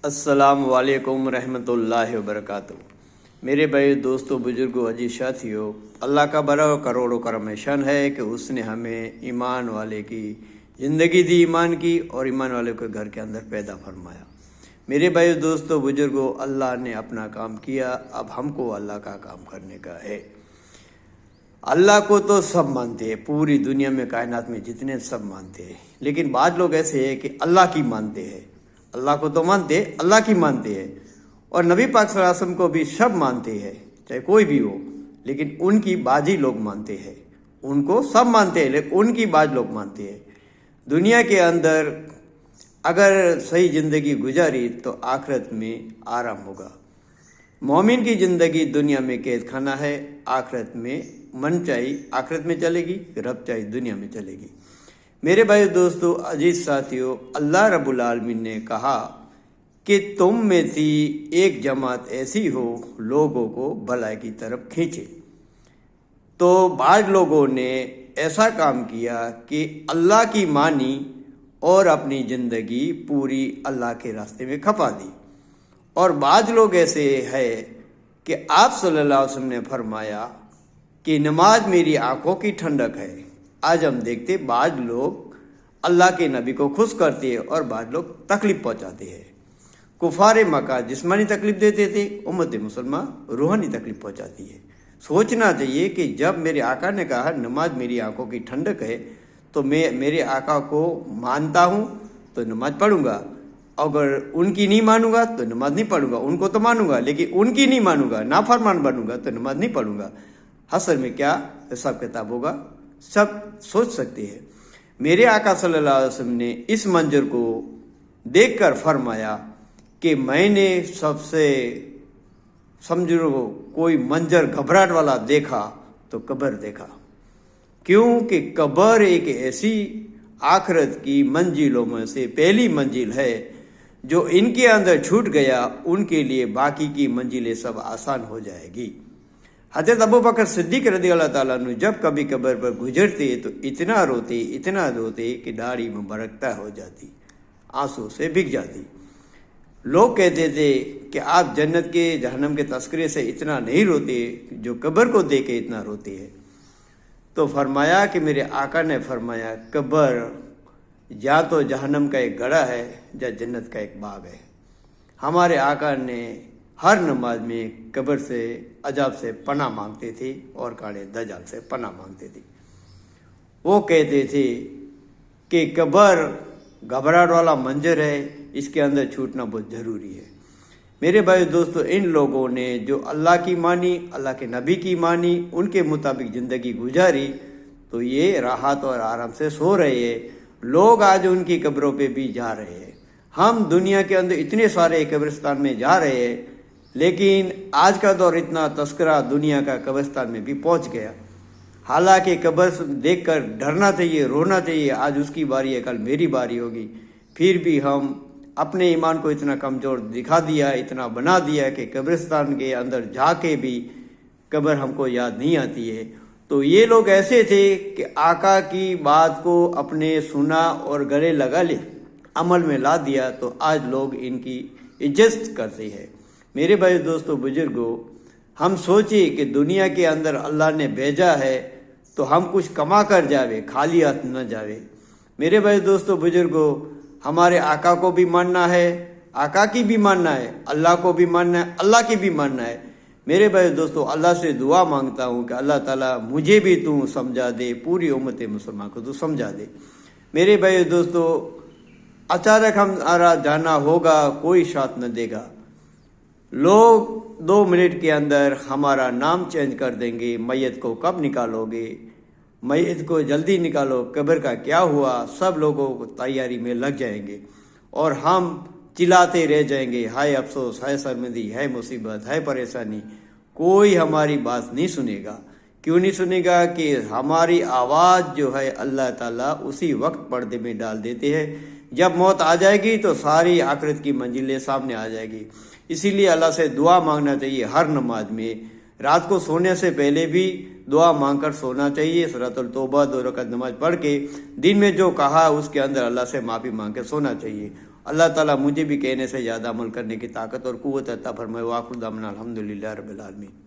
السلام علیکم رحمۃ اللہ وبرکاتہ۔ میرے بھائی دوستوں بزرگوں عزیز ساتھیوں، اللہ کا بڑا کروڑوں کرم شان ہے کہ اس نے ہمیں ایمان والے کی زندگی دی، ایمان کی، اور ایمان والے کو گھر کے اندر پیدا فرمایا۔ میرے بھائی دوستوں بزرگوں، اللہ نے اپنا کام کیا، اب ہم کو اللہ کا کام کرنے کا ہے۔ اللہ کو تو سب مانتے ہیں، پوری دنیا میں کائنات میں جتنے سب مانتے ہیں، لیکن بعض لوگ ایسے ہیں کہ اللہ کی مانتے ہیں۔ اللہ کو تو مانتے، اللہ کی مانتے ہیں، اور نبی پاک صلی اللہ علیہ وسلم کو بھی سب مانتے ہیں، چاہے کوئی بھی ہو، لیکن ان کی بازی لوگ مانتے ہیں۔ ان کو سب مانتے ہیں لیکن ان کی باز لوگ مانتے ہیں۔ دنیا کے اندر اگر صحیح زندگی گزاری تو آخرت میں آرام ہوگا۔ مومن کی زندگی دنیا میں قید خانہ ہے، آخرت میں من چاہی آخرت میں چلے گی، رب چاہی دنیا میں چلے گی۔ میرے بھائی دوستو عزیز ساتھیوں، اللہ رب العالمین نے کہا کہ تم میں سے ایک جماعت ایسی ہو لوگوں کو بھلائی کی طرف کھینچے۔ تو بعض لوگوں نے ایسا کام کیا کہ اللہ کی مانی اور اپنی زندگی پوری اللہ کے راستے میں کھپا دی، اور بعض لوگ ایسے ہیں کہ آپ صلی اللہ علیہ وسلم نے فرمایا کہ نماز میری آنکھوں کی ٹھنڈک ہے۔ آج ہم دیکھتے بعض لوگ اللہ کے نبی کو خوش کرتے ہیں اور بعض لوگ تکلیف پہنچاتے ہیں۔ کفار مکہ جسمانی تکلیف دیتے تھے، امت مسلمہ روحانی تکلیف پہنچاتی ہے۔ سوچنا چاہیے کہ جب میرے آقا نے کہا نماز میری آنکھوں کی ٹھنڈک ہے تو میں میرے آقا کو مانتا ہوں تو نماز پڑھوں گا، اگر ان کی نہیں مانوں گا تو نماز نہیں پڑھوں گا۔ ان کو تو مانوں گا لیکن ان کی نہیں مانوں گا، نافرمان بنوں گا تو نماز نہیں پڑھوں گا۔ حشر میں کیا حساب کتاب ہوگا، سب سوچ سکتے ہیں۔ میرے آقا صلی اللہ علیہ وسلم نے اس منظر کو دیکھ کر فرمایا کہ میں نے سب سے سمجھو کوئی منظر گھبراہٹ والا دیکھا تو قبر دیکھا، کیونکہ قبر ایک ایسی آخرت کی منزلوں میں سے پہلی منزل ہے جو ان کے اندر چھوٹ گیا ان کے لیے باقی کی منزلیں سب آسان ہو جائے گی۔ حضرت ابو بکر صدیق رضی اللہ تعالیٰ عنہ جب کبھی قبر پر گزرتے تو اتنا روتے کہ داڑھی میں برکتہ ہو جاتی، آنسو سے بھگ جاتی۔ لوگ کہتے تھے کہ آپ جنت کے جہنم کے تذکرے سے اتنا نہیں روتے جو قبر کو دیکھ کے اتنا روتے ہیں۔ تو فرمایا کہ میرے آقا نے فرمایا قبر یا تو جہنم کا ایک گڑھا ہے یا جنت کا ایک باغ ہے۔ ہمارے آقا نے ہر نماز میں قبر سے عذاب سے پناہ مانگتے تھے اور کاڑے دجال سے پناہ مانگتے تھے۔ وہ کہتے تھے کہ قبر گھبراہٹ والا منظر ہے، اس کے اندر چھوٹنا بہت ضروری ہے۔ میرے بھائی دوستو، ان لوگوں نے جو اللہ کی مانی، اللہ کے نبی کی مانی، ان کے مطابق زندگی گزاری تو یہ راحت اور آرام سے سو رہے ہیں۔ لوگ آج ان کی قبروں پہ بھی جا رہے ہیں۔ ہم دنیا کے اندر اتنے سارے قبرستان میں جا رہے ہیں، لیکن آج کا دور اتنا تذکرہ دنیا کا قبرستان میں بھی پہنچ گیا۔ حالانکہ قبر دیکھ کر ڈرنا چاہیے، رونا چاہیے، آج اس کی باری ہے کل میری باری ہوگی۔ پھر بھی ہم اپنے ایمان کو اتنا کمزور دکھا دیا، اتنا بنا دیا کہ قبرستان کے اندر جا کے بھی قبر ہم کو یاد نہیں آتی ہے۔ تو یہ لوگ ایسے تھے کہ آقا کی بات کو اپنے سنا اور گلے لگا لے، عمل میں لا دیا، تو آج لوگ ان کی عزت کرتے ہیں۔ میرے بھائی دوستو بزرگوں، ہم سوچیں کہ دنیا کے اندر اللہ نے بھیجا ہے تو ہم کچھ کما کر جاوے، خالی ہاتھ نہ جاوے۔ میرے بھائی دوستو بزرگوں، ہمارے آقا کو بھی ماننا ہے، آقا کی بھی ماننا ہے، اللہ کو بھی ماننا ہے، اللہ کی بھی ماننا ہے۔ میرے بھائی دوستو، اللہ سے دعا مانگتا ہوں کہ اللہ تعالیٰ مجھے بھی تو سمجھا دے، پوری امت مسلمان کو تو سمجھا دے۔ میرے بھائی دوستو، اچانک ہمارا جانا ہوگا، کوئی ساتھ نہ دے گا۔ لوگ 2 منٹ کے اندر ہمارا نام چینج کر دیں گے۔ میت کو کب نکالو گے؟ میت کو جلدی نکالو، قبر کا کیا ہوا؟ سب لوگوں کو تیاری میں لگ جائیں گے اور ہم چلاتے رہ جائیں گے، ہائے افسوس، ہائے شرمندگی، ہے مصیبت، ہے پریشانی۔ کوئی ہماری بات نہیں سنے گا۔ کیوں نہیں سنے گا؟ کہ ہماری آواز جو ہے اللہ تعالیٰ اسی وقت پردے میں ڈال دیتے ہیں۔ جب موت آ جائے گی تو ساری آخرت کی منزلیں سامنے آ جائے گی۔ اسی لیے اللہ سے دعا مانگنا چاہیے ہر نماز میں۔ رات کو سونے سے پہلے بھی دعا مانگ کر سونا چاہیے۔ سورۃ التوبہ 2 رکعت نماز پڑھ کے دن میں جو کہا اس کے اندر اللہ سے معافی مانگ کے سونا چاہیے۔ اللہ تعالیٰ مجھے بھی کہنے سے زیادہ عمل کرنے کی طاقت اور قوت عطا فرمائے۔ وآخر دعوانا الحمدللہ رب العالمین۔